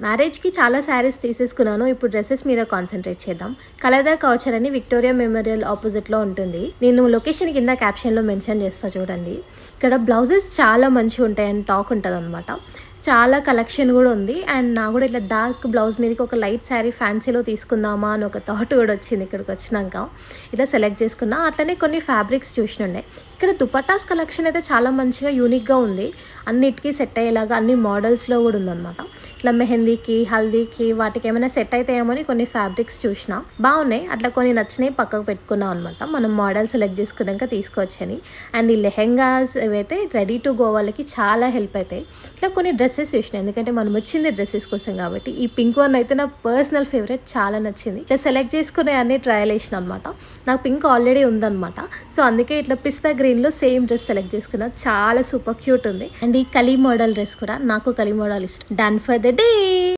మ్యారేజ్కి చాలా శారీస్ తీసేసుకున్నాను. ఇప్పుడు డ్రెస్సెస్ మీద కాన్సన్ట్రేట్ చేద్దాం. కలదా కౌచర్ అని విక్టోరియా మెమోరియల్ ఆపోజిట్లో ఉంటుంది. నేను లొకేషన్ కింద క్యాప్షన్లో మెన్షన్ చేస్తా చూడండి. ఇక్కడ బ్లౌజెస్ చాలా మంచిగా ఉంటాయని టాక్ ఉంటుంది అనమాట. చాలా కలెక్షన్ కూడా ఉంది. అండ్ నాకు కూడా ఇట్లా డార్క్ బ్లౌజ్ మీదకి ఒక లైట్ శారీ ఫ్యాన్సీలో తీసుకుందామా అని ఒక థాట్ కూడా వచ్చింది ఇక్కడికి వచ్చినాక. ఇట్లా సెలెక్ట్ చేసుకున్నా. అట్లనే కొన్ని ఫ్యాబ్రిక్స్ చూసినుండే. ఇక్కడ దుపట్టాస్ కలెక్షన్ అయితే చాలా మంచిగా యూనిక్గా ఉంది. అన్నిటికీ సెట్ అయ్యేలాగా అన్ని మోడల్స్లో కూడా ఉందన్నమాట. ఇట్లా మెహందీకి, హల్దీకి వాటికి ఏమైనా సెట్ అవుతాయేమో అని కొన్ని ఫ్యాబ్రిక్స్ చూసిన బాగున్నాయి. అట్లా కొన్ని నచ్చినాయి పక్కకు పెట్టుకున్నాం అనమాట. మనం మోడల్ సెలెక్ట్ చేసుకున్నాక తీసుకోవచ్చని. అండ్ ఈ లెహెంగాస్ ఇవైతే రెడీ టు గో వాళ్ళకి చాలా హెల్ప్ అవుతాయి. ఇట్లా కొన్ని డ్రెస్సెస్ చూసిన, ఎందుకంటే మనం వచ్చింది డ్రెస్సెస్ కోసం కాబట్టి. ఈ పింక్ వన్ అయితే నా పర్సనల్ ఫేవరెట్, చాలా నచ్చింది. ఇట్లా సెలెక్ట్ చేసుకునే అన్ని ట్రయల్ వేసిన అనమాట. నాకు పింక్ ఆల్రెడీ ఉందన్నమాట. సో అందుకే ఇట్లా పిస్తా గ్రీన్లో సేమ్ డ్రెస్ సెలెక్ట్ చేసుకున్నా. చాలా సూపర్ క్యూట్ ఉంది. అండ్ ఈ కలీ మోడల్ డ్రెస్ కూడా, నాకు కలీ మోడల్ ఇష్టం. Done for the day.